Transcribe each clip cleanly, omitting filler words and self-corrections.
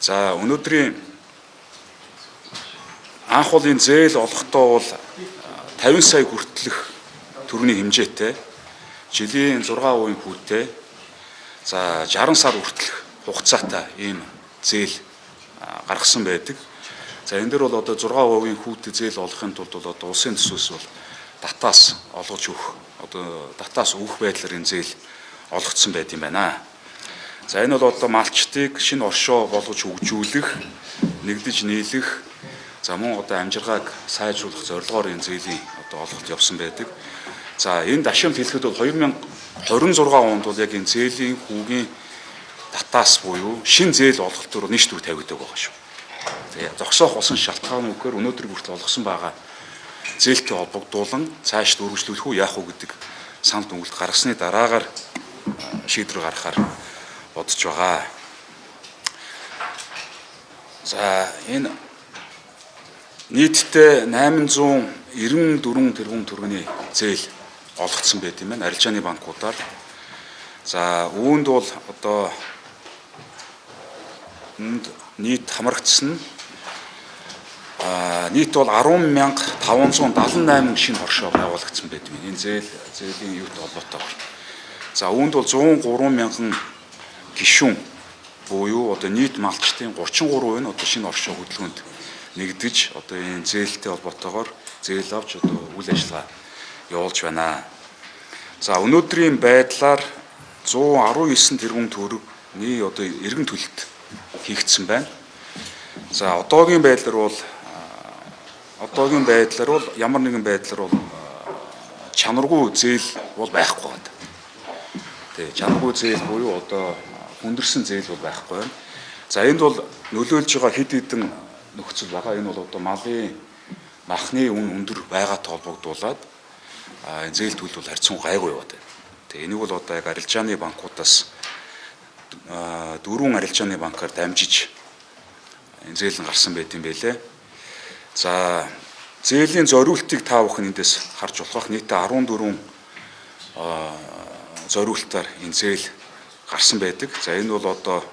За өнөөдрийн анх улын зээл олохдоо бол 50 сая хүртэлх төгрөгийн хэмжээтэй жилийн 6% хүүтэй за 60 сар хүртэлх хугацаатай ийм зээл гаргасан байдаг. За энэ дээр бол одоо 6% хүүтэй зээл олохын тулд бол одоо улсын төсвөөс бол татаас олгож өгөх одоо татаас өгөх байдлаар энэ зээл олгогдсон байт юм байна. За энэ бол одоо малчдыг шинэ оршоо болгож хөгжүүлэх, нэгдэж нийлэх, за мөн одоо амжиргааг сайжруулах зорилгоор энэ зээлийн одоо олголт явсан байдаг. За энэ дашимт хэлэхэд бол 2026 онд бол яг энэ зээлийн хүүгийн татаас буюу шинэ зээл олголтоор нийт төв тавигддаг байгаа шүү. Тэгээ зогсоох болсон шалтгаануудаар өнөөдөр хүртэл олгосон байгаа зээлтэй холбогдуулан цааш дөрвөлжлүүлэх үү яах вэ гэдэг санал дүгнэлт гаргасны дараагаар шийдвэр гаргахаар бодож байгаа. За энэ нийтдээ 894 тэрбум төгрөгийн зээл олгогдсон байт юм байна арилжааны банкудаар. За үүнд бол одоо нийт хамрагдсан нь нийт бол 10,578 шинэ хоршоо байгуулагдсан байдаг. Энэ зээлийн юутай холбоотойгоор. За үүнд бол 103,000 гишүүн буюу одоо нийт малчдын 33% нь одоо шинэ оршоо хөдөлгөөнд нэгдэж одоо энэ зээлтэй холбоотойгоор зээл авч одоо үйл ажиллагаа явуулж байна. За өнөөдрийн байдлаар 119 тэрбум төгрөгийн одоо эргэн төлөлт хийгдсэн байна. За одоогийн байдлаар бол ямар нэгэн байдлаар бол чанаргүй зээл бол байхгүй байна. Тэгээ чанаргүй зээл буюу одоо хүндэрсэн зээл бол байхгүй байна. За энд бол нөлөөлж байгаа хэд хэдэн нөхцөл байгаа. Энэ бол одоо малын махны үн өндөр байгаатай холбогдуулаад энэ зээл төлөлт бол харьцан гайгүй яваад байна. Тэгээ энийг бол одоо яг арилжааны банкудаас дөрвөн арилжааны банкаар дамжиж энэ зээл нь гарсан байт юм байлээ. За зээлийн зориултыг та бүхэн эндээс харж болох нийтдээ 14 зориултаар энэ зээл гарсан байдаг. За энэ бол одоо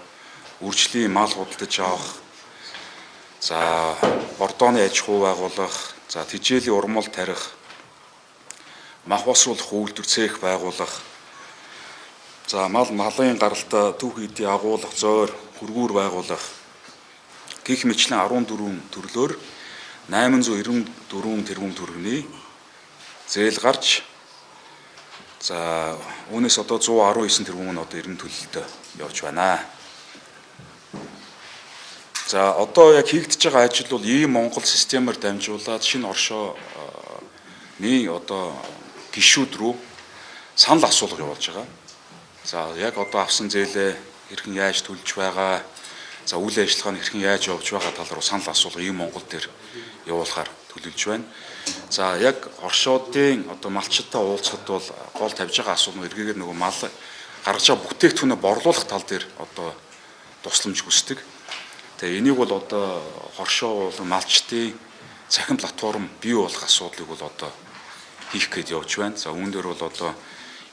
үржлийн мал худалдаж авах, за бордооны аж ахуй байгуулах, за тэжээлийн урмал тарих, мах босруулах үйлдвэр цех байгуулах, за малын гаралтай түүх эдийн агуулгах, зойр, хүргүүр байгуулах гэх мэтлэн 14 төрлөөр 894 тэрбум төгрөгийн зээл гарч за үүнээс одоо 119 тэрбум нь одоо эргэн төлөлтөд явж байна. За одоо яг хийгдэж байгаа ажил бол E-Монгол системээр дамжуулаад шинэ оршооны одоо гишүүд рүү санал асуулга явуулж байгаа. За яг одоо авсан зээлээ хэрхэн яаж төлж байгаа, за үйл ажиллагаа нь хэрхэн яаж явж байгаа тал руу санал асуулга E-Монгол дээр явуулахаар төлөвлөж байна. За яг оршуудын одоо малчидтай уулзахад бол гол тавьж байгаа асуудал эргээгээр нөгөө мал гаргаж байгаа бүтээгдэхүүнээ борлуулах тал дээр одоо тусламж хүсдэг. Тэгээ энийг бол одоо хоршоо болон малчдын цахим платформ бий болох асуудлыг бол одоо хийх гээд явж байна. За үүн дээр бол одоо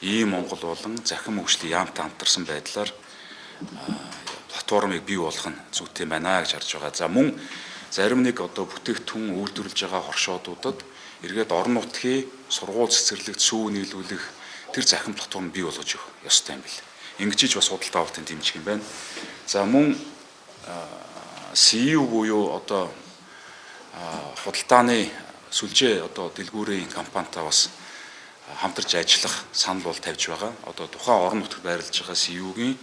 E-Монгол болон захим хөгжлийн яамтай хамтарсан байдлаар платформыг бий болгох нь зүйтэй байна гэж харж байгаа. За мөн зарим нэг одоо бүтээгдэхүүн үйлдвэрлэж байгаа хоршоодуудад эргээд орон нутгийн сургууль цэцэрлэгт сүү нийлүүлэх тэр захин платформ бий болгож өгөх ёстой юм бэл. Ингэж бас худалдаа авалтын дэмжих юм байна. За мөн CU буюу одоо худалдааны сүлжээ одоо дэлгүүрийн компанитай бас хамтарч ажиллах санал бол тавьж байгаа. Одоо тухайн орон нутагт байрлаж байгаа CU-гийн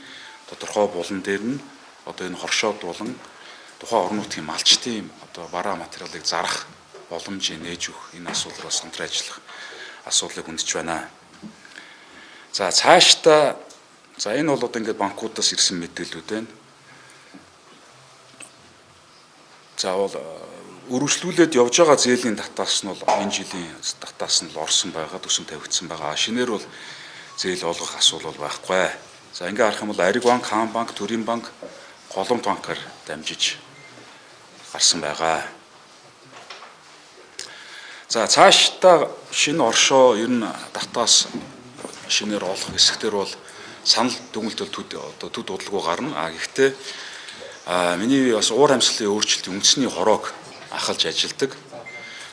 тодорхой булан дээр нь одоо энэ хоршоод болон тухайн орон нутгийн малчдын одоо бараа материалыг зарах боломжийг нээж өгөх энэ асуудлаас хамтран ажиллах асуудлыг хөндөж байна. За цаашдаа за энэ бол одоо ингээд банкудаас ирсэн мэдээлүүд байна. За бол өргөжлүүлээд явж байгаа зээлийн татаас нь бол энэ жилийн татаас нь орсон байгаа, төсөв тавигдсан байгаа. Шинээр бол зээл олгох асуудал бол байхгүй. За ингээд харах юм бол Ариг банк, Хаан банк, Төрийн банк, Голомт банкаар дамжиж гарсан байгаа. За цаашдаа шинэ оршоо ер нь татаас шинээр олох хэсгээр бол санал дүгнэлт төд удалгүй гарна. Гэхдээ Миний бас уур амьсгалын өөрчлөлтийн үндэсний хороог ахалж ажилладаг.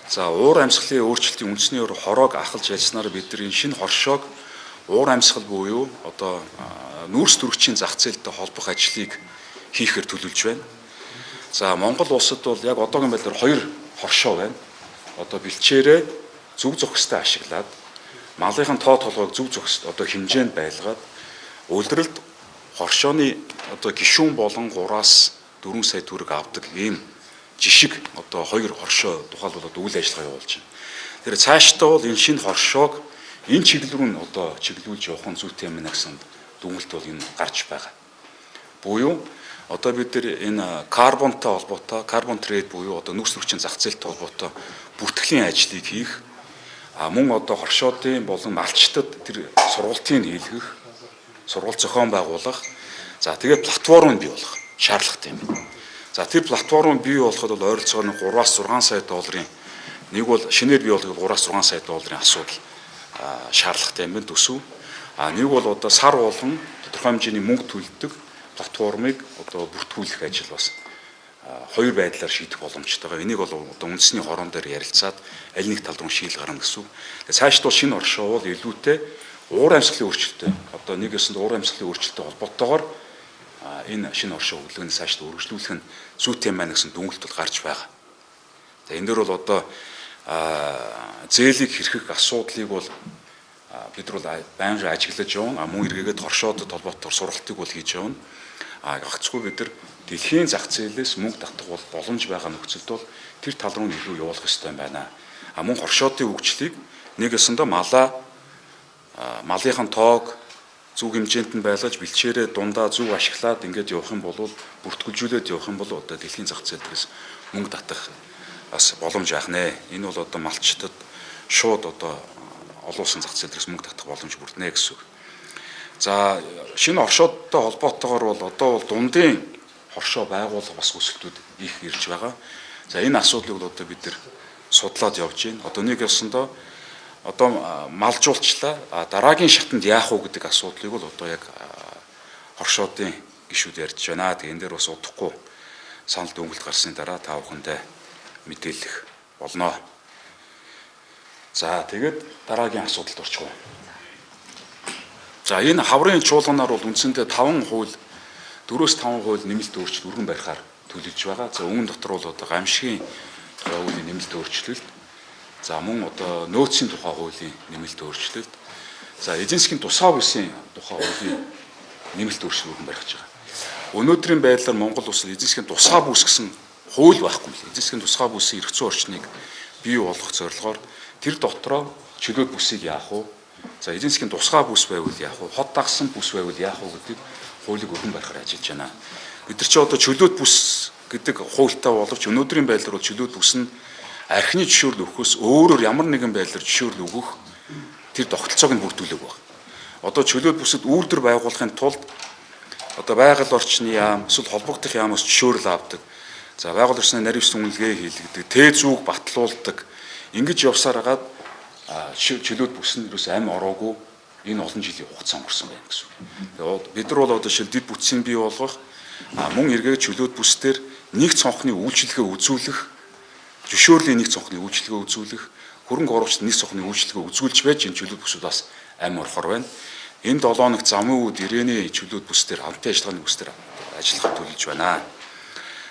За уур амьсгалын өөрчлөлтийн үндэсний хороог ахалж ажилласнаар бид нар энэ шинэ хоршоог уур амьсгал буюу одоо нүүрс төрөгчийн зах зээлтэй холбох ажлыг хийхээр төлөвлөж байна. За Монгол улсад бол яг одоогийн байдлаар 2 хоршоо байна. Одоо бэлчээрээ зөв зохистой ашиглаад малынхын тоо толгойг зөв зохист одоо хэмжээнд байлгаад улиралд хоршооны одоо гишүүн болон 3-аас 4 сая төгрөг авдаг ийм жишг одоо 2 хоршоо тухайлбал одоо үйл ажиллагаа явуулж байна. Тэр цаашдаа бол энэ шинэ хоршоог энэ чиглэл рүү одоо чиглүүлж явах нь зүйтэй юм гэсэн дүгнэлт бол энэ гарч байгаа. Буюу одоо бид нар энэ карбонтой холбоотой карбон трейд буюу одоо нүүрс төрөгчийн зах зээлтэй холбоотой бүртгэлийн ажлыг хийх мөн одоо хоршоодын болон малчтад тэр сургалтыг хийлгэх, сургалт зохион байгуулах, за тэгээд платформ бий болох шаардлагатай юм. За тэр платформ бий болоход бол ойролцоогоор 3-аас 6 сая долларын нэг бол шинээр бий болгох 3-аас 6 сая долларын асуудал шаардлагатай юм байна төсөв. Нэг бол одоо сар болгон тодорхой хэмжээний мөнгө төлдөг платформыг одоо бүртгүүлэх ажил бас 2 байдлаар шийдэх боломжтой байгаа. Энийг бол одоо үндэсний хорон дээр ярилцаад аль нэг тал руу шийдэл гаргана гэсэн үг. Тэгээд цаашд бол шинэ оршоо бол илүүтэй уур амьсгалын өөрчлөлттэй одоо нэг ёсонд уур амьсгалын өөрчлөлттэй холбоотойгоор энэ шинэ оршоо хөдөлгөөний цаашд үргэлжлүүлэх нь зүйтэй юм байна гэсэн дүгнэлт бол гарч байгаа. За энэ дөр бол одоо зээлийг хэрхэх асуудлыг бол бид нар байнга ажиглаж явна. Мөн эргээгээд хоршоодод холбоотойгоор сургалтыг бол хийж явна. Гагцгүй бид нар дэлхийн зах зээлээс мөнгө татах бол боломж байгаа нөхцөлд бол тэр тал руу илүү явуулах ёстой юм байна. Мөн хоршоодын хөгжлийг нэг ёсондоо малынхын тоог зөв хэмжээнд нь байлгаж бэлчээрээ дундаа зөв ашиглаад ингээд явах юм бол бүртгүүлжүүлээд явах юм бол одоо дэлхийн зах зээлээс мөнгө татах бас боломж авах нэ. Энэ бол одоо малчтад шууд одоо олон улсын зах зээлээс мөнгө татах боломж бүрднэ гэсэн үг. За шинэ оршоодтой холбоотойгоор бол одоо бол дундын хоршоо байгуулах бас өсөлтүүд их ирж байгаа. За энэ асуудлыг бол одоо бид нар судлаад явж байна. Одоо нэг ёсондоо одоо малжуулчлаа дараагийн шатанд яах вэ гэдэг асуудлыг бол одоо яг хоршоодын гишүүд ярьж байна. Тэгээ энэ дээр бас удахгүй санал дүгнэлт гарсны дараа та бүхэндээ мэдээлэх болно. За тэгээд дараагийн асуудалд орчих уу. За энэ хаврын чуулганаар бол үндсэндээ 5% 4-5% нэмэлт өөрчлөлт өргөн барихаар төлөвлөж байгаа. За өмнө дотор бол одоо гамшигын тухай хуулийн нэмэлт өөрчлөлт, за мөн одоо нөөцийн тухай хуулийн нэмэлт өөрчлөлт, за эзэн засгийн тусгай бүсийн тухай хуулийн нэмэлт өөрчлөлт өргөн барих гэж байгаа. Өнөөдрийн байдлаар Монгол улсад эзэн засгийн тусгай бүс гэсэн хууль байхгүй мэл. Эзэн засгийн тусгай бүсийн эрх зүйн орчныг бий болгох зорилгоор тэр дотроо чөлөөт бүсийг яах вэ? За эзэн засгийн тусгай бүс байвал яах вэ? Хот дагсан бүс байвал яах вэ гэдэг хуулийг өргөн барихаар ажиллаж байна. Бид нар ч одоо чөлөөт бүс гэдэг хуультай боловч өнөөдрийн байдлаар бол чөлөөт бүс нь архины зөвшөөрөл өгөхөөс өөрөөр ямар нэгэн байдлаар зөвшөөрөл өгөх тэр тогтолцоог нь бүрдүүлэг байна. Одоо чөлөөт бүсэд үйлдвэр байгуулахын тулд одоо байгаль орчны яам, эсвэл холбогдох яамаас зөвшөөрөл авдаг. За байгууллагын орчны нарийн ёсны үнэлгээ хийлгэдэг, тээ зүг батлуулдаг. Ингэж явсаар хагаад чөлөөт бүс нь юус амь ороогүй энэ олон жилийн хугацаа өнгөрсөн байна гэсэн үг. Бид нар бол одоо шил дэд бүтцийн бий болгох мөн эргээд чөлөөт бүс дээр нэг цонхны үйлчилгээ үзүүлэх, зөвшөөрлийн нэг цонхны үйлчилгээ үзүүлэх, хөрөнгө оруулагчид нэг цонхны үйлчилгээ үзүүлж байж энэ чөлөөт бүсүүд бас амь орохор байна. Энэ 7 хоног замын үед ирээний чөлөөт бүс дээр хамтын ажиллагааны бүс дээр ажиллахад төлөвлөж байна.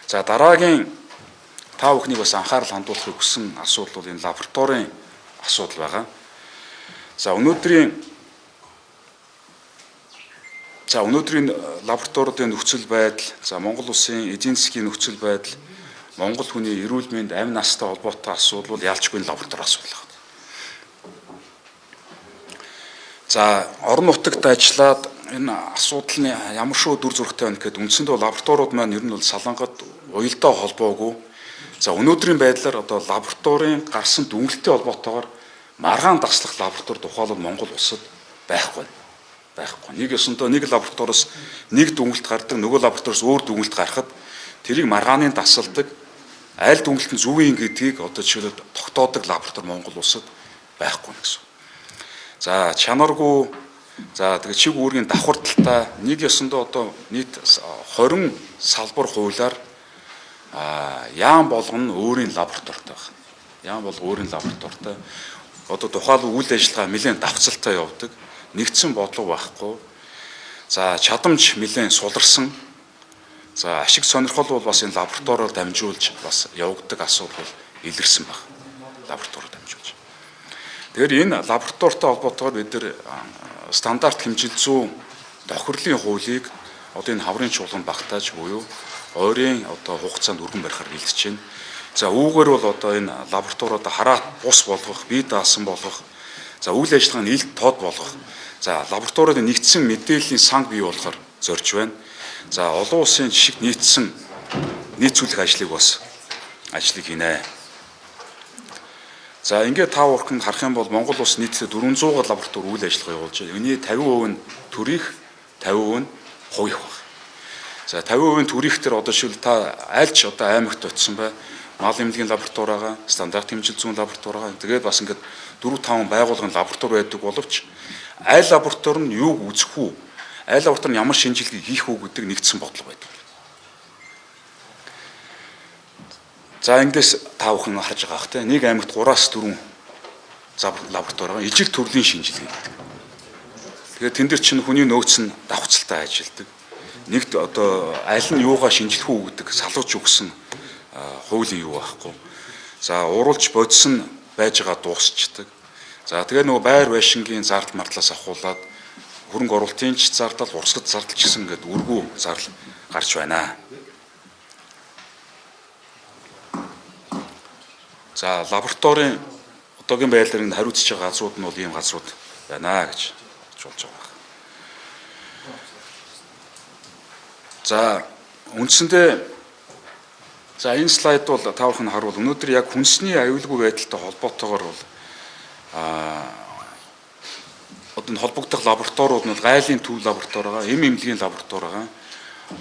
За дараагийн та бүхний бас анхаарал хандуулахыг хүссэн асуудал бол энэ лабораторийн асуудал байгаа. За өнөөдрийн лабораторийн нөхцөл байдал, за Монгол улсын эдийн засгийн нөхцөл байдал, Монгол хүний эрүүл мэнд, амь настай холбоотой асуудал бол ялчгүй лаборатори асуудал байна. За орон нутагт ажиллаад энэ асуудал нь ямар шүү дүр зурагтай байна гэхэд үндсэндээ лабораториуд маань ер нь бол Салангад уялдаа холбоогүй. За өнөөдрийн байдлаар одоо лабораторийн гарсан дүнэлттэй холбоотойгоор маргаан дагслах лаборатори тухайлбал Монгол улсад байхгүй. Нэг ёсонтой нэг лабораториос нэг дүнэлт гардаг, нөгөө лабораториос өөр дүнэлт гарахад тэрийг маргааны дасалдаг, аль дүнэлт нь зөв юм гэдгийг одоо жишээлбэл тогтоодог лаборатори Монгол улсад байхгүй гэсэн. За чанаргүй, за тэгээд чиг үүргийн давхар талтай нэг ёсондоо одоо нийт 20 салбар хуулиар яам болгоно өөрийн лабораторитой байна. Яам бол өөрийн лабораторитой. Одоо тухайлбал үйл ажиллагаа нэлээд давцалтай явдаг. Нэгдсэн бодлого байхгүй. За чадамж нэлээд суларсан. За ашиг сонирхол бол бас энэ лабораториор дамжуулж бас явагддаг асуудал бол илэрсэн байна. Лабораториор дамжуулж. Тэгэхээр энэ лабораторитой холбоотойгоор бид нэр стандарт хэмжил зүйн тохирлын хуулийг одоо энэ хаврын чуулганд багтааж буюу ойрын одоо хугацаанд өргөн барихаар бэлдэж байна. За үүгээр бол одоо энэ лабораториуд хараат бус болгох, бие даасан болгох, за үйл ажиллагааны илт тод болгох. За лабораториуд нэгдсэн мэдээллийн санг бий болохоор зорж байна. За олон улсын жишг нийцсэн нийцүүлэх ажлыг бас ажлыг хийнэ. За ингээд та бүхэн харах юм бол Монгол улс нийтдээ 400 лаборатори үйл ажиллагаа явуулж байна. Үүний 50% нь төрийнх, 50% нь хувийнх баг. За 50% төрийнх төр одоо шил та альч одоо аймагт очсон бай. Мал эмнэлгийн лаборатори байгаа, стандарт хэмжил зүйн лаборатори байгаа. Тэгээд бас ингээд 4-5 байгууллагын лаборатори байдаг боловч аль лаборатори нь юуг үзэх үү? Аль лаборатори нь ямар шинжилгээ хийх үү гэдэг нэгдсэн бодлого байдаг. За эндээс та бүхэн харж байгаа хэ. Нэг аймагт 3-4 лаборатори байгаа. Ижил төрлийн шинжилгээ хийдэг. Тэгээд тэн дээр чинь хүний нөөц нь давхцалтай ажилладаг. Нэгд одоо аль нь юугаа шинжилэх үү гэдэг салгаж өгсөн хуулийн юу байхгүй. За уралж бодсон байж байгаа дуусчдаг. За тэгээ нөгөө байр байшингийн зардал мардлаас ахуулаад хөрөнгө оруулалтын ч зардал, урсгал зардал ч гэсэн ингээд үргүү зардал гарч байна. За лабораторийн одоогийн байдлаар энэ хариуцж байгаа газрууд нь бол ийм газрууд байна гэж болж байгаа. За үндсэндээ за энэ слайд бол та бүхэн харуул өнөөдөр яг хүнсний аюулгүй байдалтай холбоотойгоор бол одоо энэ холбогдох лабораториуд нь гайлын төв лаборатори байгаа, эм эмнэлгийн лаборатори байгаа,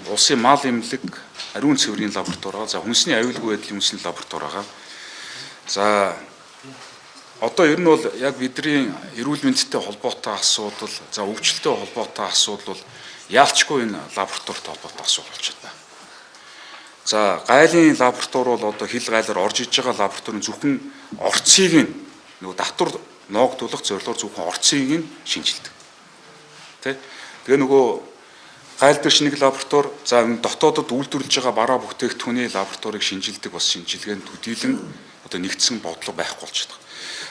улсын мал эмнэлэг, ариун цэврийн лаборатори байгаа, за хүнсний аюулгүй байдлын үндэсний лаборатори байгаа. За одоо ер нь бол яг бидний эрүүл мэндтэй холбоотой асуудал, за өвчлөлттэй холбоотой асуудал бол яалчгүй энэ лабораторитой холбоотой асуудал болж байна. За гайлын лаборатори бол одоо хил гайлаар орж иж байгаа лабораторийн зөвхөн орцыг нь нөгөө татвар ноогдуулах зорилгоор зөвхөн орцыг нь шинжилдэг. Тэ? Тэгээ нөгөө гайл дээр шинэ лаборатори за дотоодод үйлдвэрлэж байгаа бараа бүтээгдэхүүний лабораторийг шинжилдэг бас шинжилгээнд төдийлөн одоо нэгдсэн бодлого байхгүй болж байна.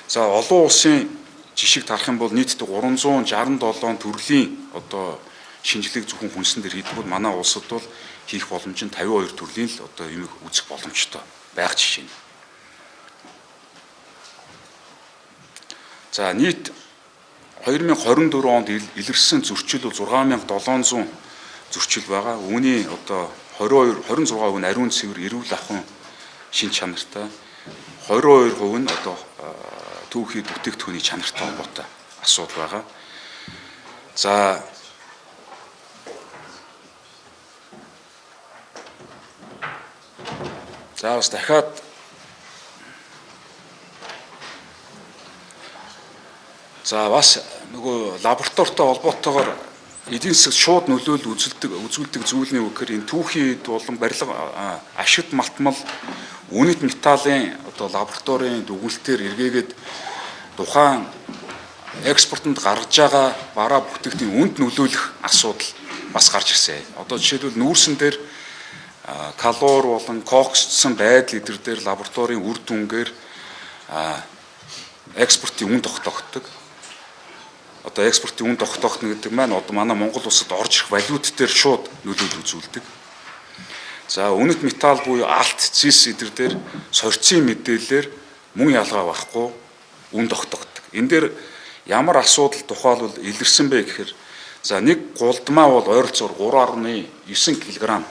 За олон улсын жишг тарах юм бол нийтдээ 367 төрлийн одоо шинжилгээг зөвхөн хүнсэн дээр хийдэг бол манай улсад бол хийх боломж нь 52 төрлийн л одоо юм үзэх боломжтой байх жишээ нь. За нийт 2024 онд илэрсэн зөрчил бол 6700 зөрчил байгаа. Үүний одоо 26% нь ариун цэвэр эрүүл ахуйн шин чанартай, 22% нь одоо түүхий бүтээгдэхүүний чанартай холбоотой асуудал байгаа. За бас дахиад за бас нөгөө лабораторитой холбоотойгоор эдийн засагт шууд нөлөөлөл үзүүлдэг зүйлний үгээр энэ түүхийд болон барилга ашигт малтмал үнэт металлын одоо лабораторийн дүгнэлтээр эргээгээд тухайн экспортод гаргаж байгаа бараа бүтээгдэхүүний үнд нөлөөлөх асуудал бас гарч ирсэн. Одоо жишээлбэл нүүрсэн дээр калор болон коксцсон байдал эдгээр дээр лабораторийн үр дүнгээр экспортын үн тогтоогддог. Одоо экспортын үн тогтоогдно гэдэг маань одоо манай Монгол улсад орж ирэх валют дээр шууд нөлөөлөл үзүүлдэг. За үнэт металл буюу алт, цис эдгээр дээр сорьцын мэдээлэлээр мөн ялгаа байхгүй үн тогтоогддог. Энэ дээр ямар асуудал тухайлбал илэрсэн бэ гэхээр за нэг гулдмаа бол ойролцоогоор 3.9 кг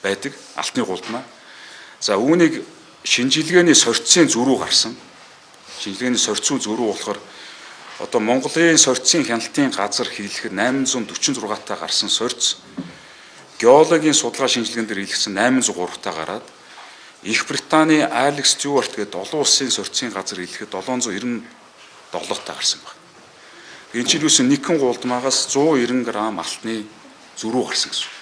байдаг алтны гулдмаа. За үүнийг шинжилгээний сорьцын зөрүү гарсан. Шинжилгээний сорьцын зөрүү болохоор одоо Монголын сорьцын хяналтын газар хийлгэхэд 846 та гарсан сорьц геологийн судалгаа шинжилгээнд дээр хийлгэсэн 803 та гараад Их Британий Алекс Стюарт гэдэг олон улсын сорьцын газар хийлгэхэд 797 та гарсан байна. Энэ чинь юусэн нэгэн гулдмаагаас 190 г алтны зөрүү гарсан гэсэн.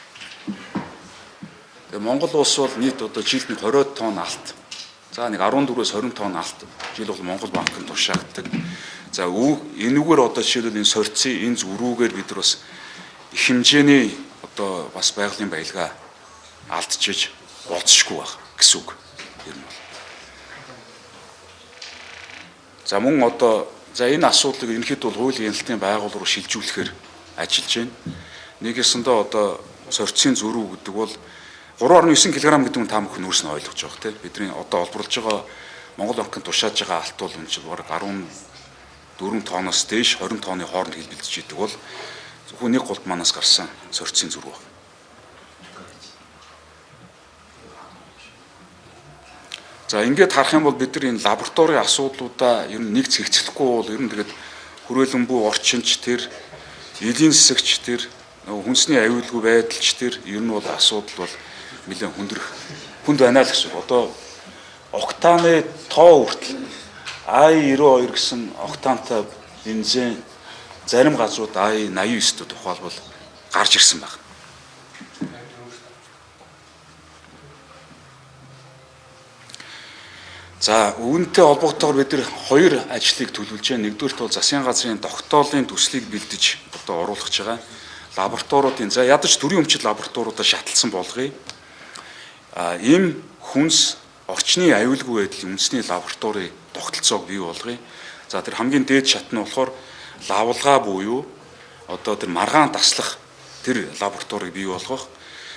Тэгээ Монгол улс бол нийт одоо жилд 20 тонн алт. За нэг 14-өөс 20 тонн алт жил бол Монгол банкнд тушаагддаг. За энэгээр одоо жишээлбэл энэ сорьцын энэ зөрүүгээр бид нар бас их хэмжээний одоо бас байгалийн баялгаа алдчихж болцшгүй байх гэсэн үг. Ер нь бол. За мөн одоо энэ асуудлыг ерөнхийдөө хуулийн яналтын байгуул руу шилжүүлэхээр ажиллаж байна. Нэгэсэндээ одоо сорьцын зөрүү гэдэг бол 3.9 кг гэдэг нь та бүхэн өөрснөө ойлгож байгаа тийм. Бидний одоо олборлож байгаа Монгол банкнд тушааж байгаа алт бол энэ чинь бараг 14 тонноос дээш 20 тонны хооронд хэлбэлзэж идэг бол зөвхөн нэг голд манаас гарсан сорьцын зөрүү. За ингээд харах юм бол бид нар энэ лабораторийн асуудлуудаа ер нь нэг цэгцлэхгүй бол ер нь тэгээд хүрээлэн буй орчинч тэр эдийн засагч тэр хүнсний аюулгүй байдалч тэр ер нь бол асуудал бол нэлээд хүнд байна л гэсэн. Одоо октаны тоо хүртэл I92 гэсэн октантай бензин зарим газрууд I89-д тухайлбал гарч ирсэн байна. За үүнтэй холбоотойгоор бид нар хоёр ажлыг төлөвлөж байна. Нэгдүгээрт бол засгийн газрын тогтоолын төслийг бэлдэж одоо оруулах байгаа. Лабораториудын за ядаж төрийн өмчит лабораториудаа шатлсан болгоё. Ийм хүнс орчны аюулгүй байдлын үндэсний лаборатори тогтолцоог бий болгоё. За тэр хамгийн дээд шат нь болохоор лавлгаа буюу одоо тэр маргаан таслах тэр лабораторийг бий болгох.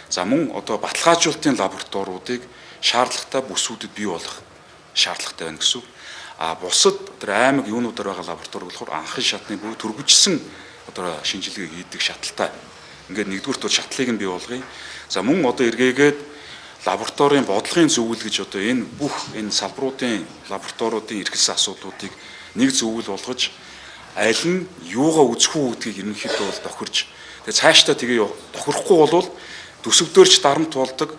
За мөн одоо баталгаажуулалтын лабораториудыг шаардлагатай бүсүүдэд бий болгох шаардлагатай байна гэсэн. Бусад тэр аймаг юунуудаар байгаа лаборатори болохоор анхны шатны бүх төрөвжсөн одоо шинжилгээ хийдэг шаталтай. Ингээд нэгдүгürt бол шатлыг нь бий болгоё. За мөн одоо эргээгээд лабораторийн бодлогын зөвлөл гэж одоо энэ бүх энэ салбаруудын лабораториудын эрхэлсэн асуудлуудыг нэг зөвлөл болгож аль нь юугаа үзэх үү гэдгийг ерөнхийдөө бол тохирж тэгээ цаашдаа тэгээ тохирохгүй бол төсөвдөрч дарамт болдог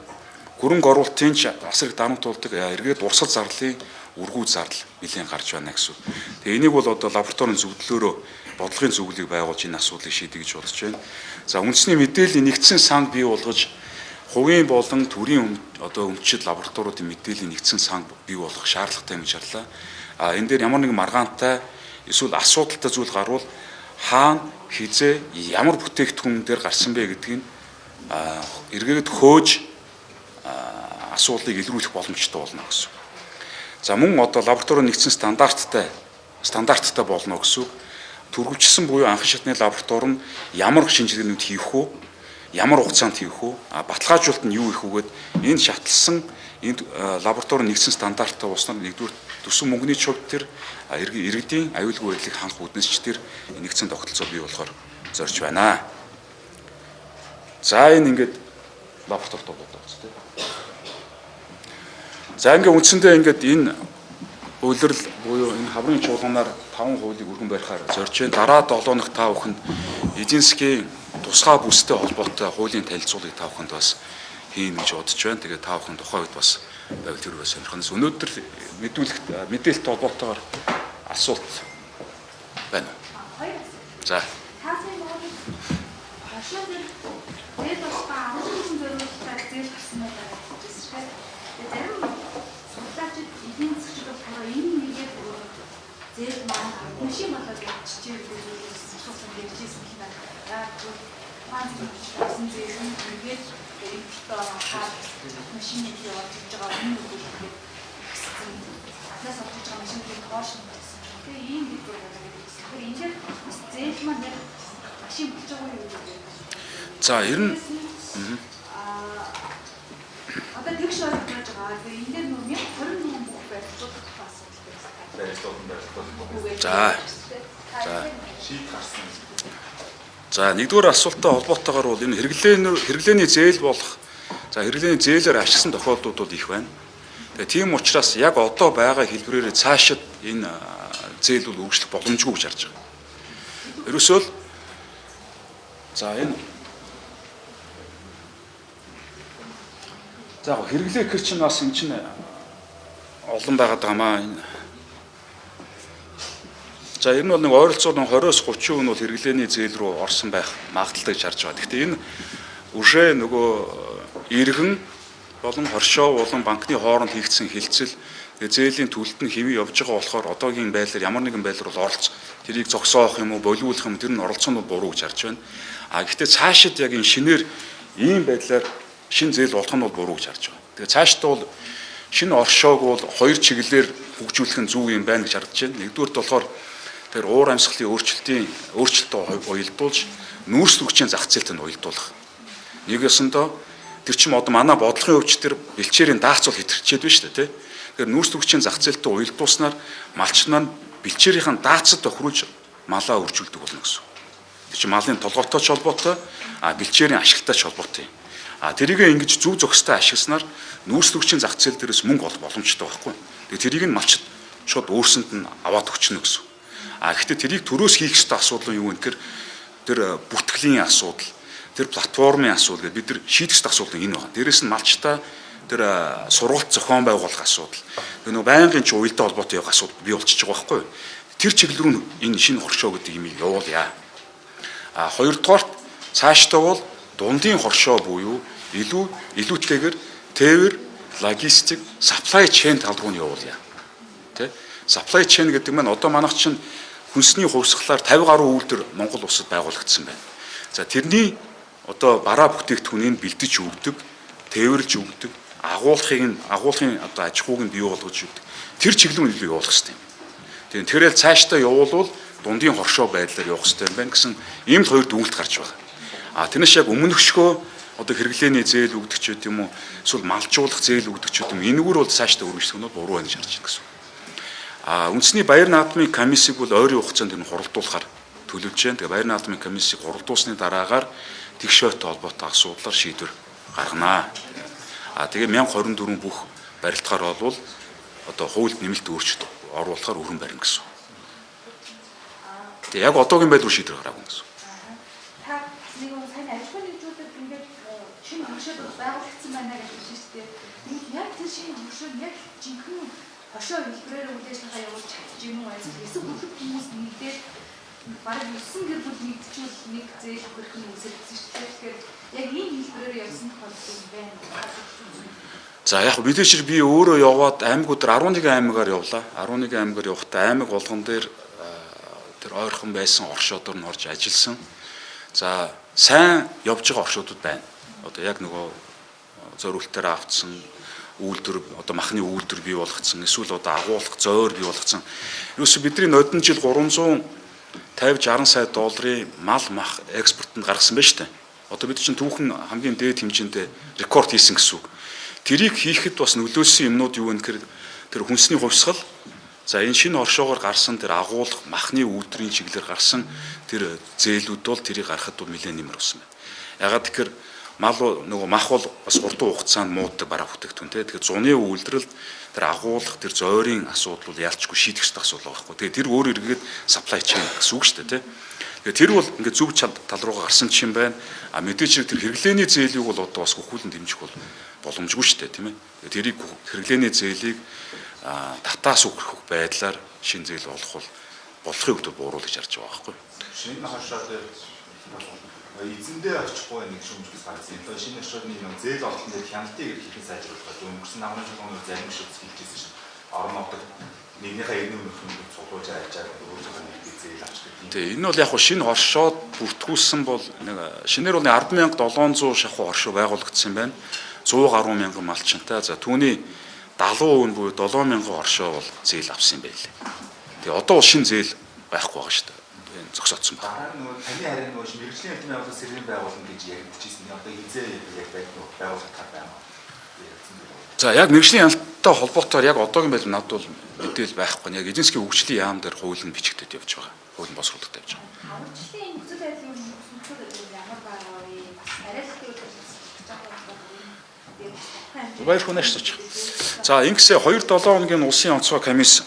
хөрөнгө оруулалтын асрыг дарамт болдог эргээд урсгал зарлалын үргүү зардал нэлээд гарч байна гэсэн. Тэгээ энийг бол одоо лабораторийн зөвлөлөөрөө бодлогын зөвлөлийг байгуулж энэ асуудлыг шийдэх гэж бодож байна. За үндэсний мэдээллийн нэгдсэн санг бий болгож хувийн болон төрийн одоо өмчит лабораториудын мэдээллийн нэгдсэн санг бий болгох шаардлагатай гэж харлаа. Энэ дээр ямар нэгэн маргаантай эсвэл асуудалтай зүйл гарвал хаана хизээ ямар бүтээгдэхүүн дээр гарсан бэ гэдгийг эргээд хөөж асуудлыг илрүүлэх боломжтой болно гэсэн. За мөн одоо лабораторийн нэгдсэн стандарттай болно гэсэн. Төрөвчсөн буюу анхны шатны лаборатори нь ямар шинжилгээнүүд хийх үү, ямар хугацаанд хийх үү, баталгаажуулалт нь юу их үгээд энэ шатлсан энэ лабораторийн нэгдсэн стандарттай уснаар нэгдүгээр төсөв мөнгөний хувьд тэр иргэдийн аюулгүй байдлыг хангах үүднээс ч тэр нэгдсэн тогтолцоо бий болохоор зорж байна. За энэ ингээд лабораторид болдог тийм. За ингээд үндсэндээ ингээд энэ үйлрэл буюу энэ хаврын чуулганаар 5 хуулийг өргөн барихаар зорж байна. Дараа 7 хоног та бүхэнд эдийн засгийн тусгай бүстэй холбоотой хуулийн танилцуулгыг та бүхэнд бас хийн гэж бодож байна. Тэгээд та бүхэн тухайн үед бас байвал тэр үеэ сонирхоноос өнөөдөр мэдээлэлтэй холбоотойгоор асуулт байна уу? За. Зээл маань машин болоод ячиж ирсэн суусан дэжсэн юм байна. Маань зээл зээл нь ингээд өөртөө хаад машины явж байгаа юм уу гэдэг гэсэн. Атаас авч байгаа машины хоош юм гэсэн. Тэгээ ийм бид байгаа гэсэн. Тэгэхээр энэ зээл маань машин болж байгаа юм уу? За ер нь одоо тэгш болж байгаа. Тэгээ энэ дээр нөө 21 бүх байдлууд бас За нэгдүгээр асуулттай холбоотойгоор бол энэ хэрэглээний зээл болох хэрэглээний зээлээр ашигласан тохиолдлууд бол их байна. Тэгээ тийм учраас яг одоо байгаа хэлбэрээр цаашид энэ зээл бол үргэлжлэх боломжгүй гэж харж байгаа. Ерөөсөө л энэ хэрэглээ гэхэр чинь бас энэ чинь олон байгаад байгаамаа. За энэ бол нэг ойролцоогоор 20-с 30% нь бол хэрэглээний зээл рүү орсон байх магадaltaй гэж харж байгаа. Гэхдээ энэ үшээ нөгөө иргэн болон хоршоо болон банкны хооронд хийгдсэн хилцэл зээлийн төлөлт нь хэвээ явж байгаа болохоор одоогийн байдлаар ямар нэгэн байдлаар бол оролц тэрийг зогсоох юм уу болиулах юм тэр нь оролцоо нь буруу гэж харж байна. Гэхдээ цаашид яг энэ шинээр ийм байдлаар шин зээл болох нь бол буруу гэж харж байгаа. Тэгээ цаашдаа бол шинэ оршоог бол хоёр чиглэлээр хөгжүүлэх нь зөв юм байна гэж харж байна. Нэгдүгürt болохоор тэр уур амьсгалын өөрчлөлтөд уялдуулж нүүрс төгчийн зах зээлд нь уялдуулах. Нэг ёсондоо тэр чим одоо манай бодлогын өвч тэр бэлчээрийн даацуул хэтэрчээд байна шүү дээ, тий. Тэгэхээр нүүрс төгчийн зах зээлд уялдуулснаар малчнаа бэлчээрийн даацад тохируулж малаа өржүүлдэг болно гэсэн. Тэр чинь малын толгойтой ч холбоотой, бэлчээрийн ашигтай ч холбоотой юм. Тэрийг ингэж зөв зохистой ашигласнаар нүүрс төгчийн зах зээл дээрээс мөнгө олох боломжтой байхгүй. Тэгээ тэрийг нь малчд шууд өөрсөнд нь аваад өгчнө гэсэн. Гэхдээ тэрийг төрөөс хийх ёстой асуудал нь юу вэ гэхээр тэр бүтгэлийн асуудал, тэр платформын асуудал гэдэг бид нар шийдэх ёстой асуудал энэ байна. Дээрээс нь малчтаа тэр сургалт зохион байгуулах асуудал. Тэр нөгөө байнгын ч уялдаа холбоотой явах асуудал бий болчихж байгаа байхгүй. Тэр чиглэл рүү энэ шинэ хоршоо гэдэг юм явуулъя. Хоёрдугаарт цаашдаа бол дундын хоршоо буюу илүүтэйгээр тээвэр, логистик, supply chain тал руу нь явуулъя. Тэ? Supply chain гэдэг нь одоо манайх чинь хүнсний хувьсгалаар 50 гаруй үйлдвэр Монгол улсад байгуулагдсан байна. За тэрний одоо бараа бүтээгдэхүүнийг бэлдэж өгдөг, тээвэрлж өгдөг, агуулгын одоо аж ахуйг нь бий болгож өгдөг. Тэр чиглэл рүү илүү явуулах хэрэгтэй юм. Тэрэл цаашдаа явуулвал дундын хоршоо байдлаар явах хэрэгтэй юм байна гэсэн ийм л хоёр дүгнэлт гарч байгаа. Тэрнээс яг өмнөхшгөө одоо хэрэглээний зээл өгдөг ч гэдэг юм уу, эсвэл малжуулах зээл өгдөг ч гэдэг юм. Энэгээр бол цаашдаа үргэлжлэх нь бол буруу байна гэж харж байна гэсэн. Үндэсний баяр наадмын комиссийг бол ойрын хугацаанд энэ хуралдуулахаар төлөвлөж байна. Тэгээ баяр наадмын комиссийг хуралдуулсны дараагаар тэгшөөтэй холбоотой асуудлаар шийдвэр гарганаа. Тэгээ 1024 бүх барилдахаар бол одоо хуульд нэмэлт өөрчлөлт оруулахаар өргөн барина гэсэн. Тэгээ яг одоогийн байдлаар шийдвэр гаргав гэсэн. Та нэг нь сайн ажил нэгжүүдэд ингээд шинэ хөшөөд байгуулагдсан байна гэж хэлсэн шүү дээ. Яг тэр шинэ хөшөөд яг жинхэнэ хошоо хэлбэрээр үйлчлэгээ явуулж чадчих юм уу? Эсвэл бүх хүмүүс нэгдээд бараг 9 гэр бүл нэгдчихвэл нэг зээл өгөх нь үсэлсэн шүү дээ. Тэгэхээр яг энэ хэлбэрээр явсан тохиолдол юм байна. За яг мэдээч би өөрөө яваад аймагуудаар 11 аймагаар явлаа. 11 аймагаар явахдаа аймаг болгон дээр тэр ойрхон байсан оршуудаар нь орж ажилласан. За сайн явж байгаа оршуудууд байна. Одоо яг нөгөө зориултаараа автсан үйлдвэр одоо махны үйлдвэр бий болгоцсон, эсвэл одоо агуулга зөөр бий болгоцсон. Юусе бидний нодон жил 350-60 сая долларын мал мах экспортод гаргасан байна шүү дээ. Одоо бид чинь түүхэн хамгийн дээд хэмжээнд рекорд хийсэн гэсэн үг. Тэрийг хийхэд бас нөлөөсөн юмнууд юу вэ гэхээр тэр хүнсний хувьсгал, за энэ шинэ оршоогоор гарсан тэр агуулга махны үйлдвэрийн чиглэлээр гарсан тэр зээлүүд бол тэрийг гаргахад бол нэлээд нэмэр болсон байна. Ягаад тэгэхээр нөгөө мах бол бас хурдан хугацаанд мууддаг бараа бүтээгдэхүүн те. Тэгэхээр зуны үйлдвэрлэлд тэр агуулга тэр зойрын асуудал бол ялчгүй шийдэх ёстой асуудал байхгүй. Тэгээ тэр өөр эргээд supply chain гэсэн үг шүү дээ те. Тэгээ тэр бол ингээд зөв тал руугаа гарсан чинь байна. Мэдээч тэр хэрэглээний зээлийг бол одоо бас хөхүүлэн дэмжих бол боломжгүй шүү дээ тийм ээ. Тэрийг хэрэглээний зээлийг татаас өгөх байдлаар шин зээл олох бол болохын хувьд буруу гэж харж байгаа байхгүй. Шинэ хашаад эзэндээ очихгүй нэг шүмжлэл гарсан. Одоо шинэ хашааны нэг зээл олохын дээр хяналтыг хэрхэн сайжруулах вэ? Өнгөрсөн намын журмын зарим шүтс хэлжсэн шүү. Орон нутаг нэгнийхээ эрдэнэ өрнөнд цуглуулж ажиллаж өөрөөр нэг зээл авчдаг. Тэгээ энэ бол яг шинэ оршоод бүртгүүлсэн бол нэг шинээр бол 10,700 шахуу оршоо байгуулагдсан байна. 100 гаруй мянган малчинтай. За түүний 70% нь буюу 7,000 оршоо бол зээл авсан юм байлээ. Тэгээ одоо шинэ зээл байхгүй байгаа шүү дээ. Энэ зогсоодсон байна. Дараа нөгөө таны харин нөгөө мэрэгжлийн хэвлэмийн байгууллага сэргийн байгууллага гэж яригдчихсэн. Одоо хизээ яг байгуулах байна. За яг мэрэгжлийн хяналттай холбоотойгоор яг одоогийн байдлаар надад бол мэдээлэл байхгүй. Яг эзэн засгийн хөгжлийн яам дээр хууль нь бичигдээд явж байгаа. Хууль нь босруулагдаад явж байгаа. Хавчлийн нөхцөл байдлын нөхцөл ямар байгаа вэ? Бас арайлтыг Баяр хүнээс суучих. За ингэсээ 2-7 хоногийн улсын онцгой комисс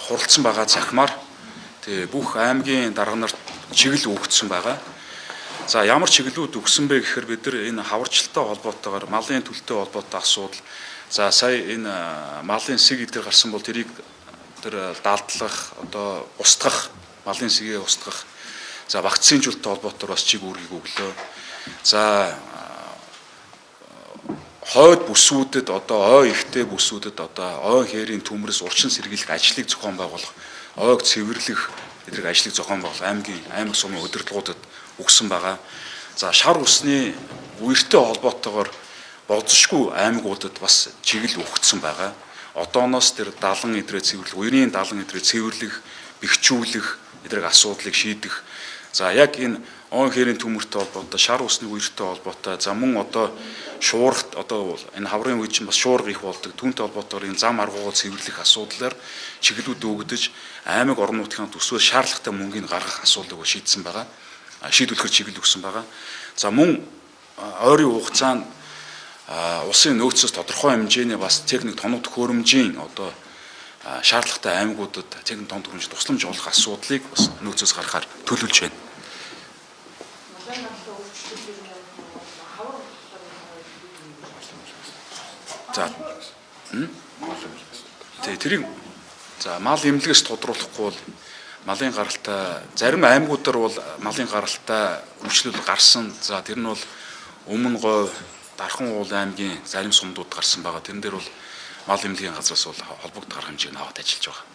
хуралдсан байгаа захимаар тэгээ бүх аймгийн дарга нарт чиглэл өгөгдсөн байгаа. За ямар чиглэлүүд өгсөн бэ гэхээр бид нар энэ хаварчлалтай холбоотойгоор малын төлөлтөй холбоотой асуудал. За сая энэ малын сэг идэр гарсан бол тэрийг тэр даалдлах, одоо устгах, малын сэгээ устгах. За вакцинжуулалттай холбоотойгоор бас чиг үүргийг өглөө. За хойд бүсүүдэд одоо ой ихтэй бүсүүдэд одоо ой хээрийн төмрөс урчин сэргийлэх ажлыг зохион байгуулах, ойг цэвэрлэх эдгээр ажлыг зохион байгуулах аймаг сумын удирдлагуудад өгсөн байгаа. За шар усны үертэй холбоотойгоор болзошгүй аймагуудад бас чиглэл өгөгдсөн байгаа. Одооноос тэр далан эдрээ цэвэрлэх, үерийн далан эдрээ цэвэрлэх, бэхжүүлэх эдгээр асуудлыг шийдэх. За яг энэ ой хээрийн төмөртэй холбоотой, шар усны үертэй холбоотой, за мөн одоо шуургат одоо энэ хаврын үед чинь бас шуурга их болдог. Түүнтэй холбоотойгоор энэ зам аргуугаа цэвэрлэх асуудлаар чиглэлүүд өгдөж аймаг орон нутгийн төсвөр шаардлагатай мөнгийг гаргах асуудлыг шийдсэн байгаа. Шийдвэрлэхээр чиглэл өгсөн байгаа. За мөн ойрын хугацаанд улсын нөөцөөс тодорхой хэмжээний бас техник тоног төхөөрөмжийн одоо шаардлагатай аймагуудад техник тоног төхөөрөмж тусламж олох асуудлыг бас нөөцөөс гаргахаар төлөвлөж байна. За тэрийг за мал эмнэлгээс тодруулахгүй бол малын гаралтай зарим аймагуудаар бол малын гаралтай хүчлэл гарсан. За тэр нь бол Өмнө Говь, Дархан уул аймгийн зарим сумдууд гарсан байгаа. Тэрэн дээр бол мал эмнэлгийн газраас бол холбогд гарах хэмжээг аваад ажиллаж байгаа.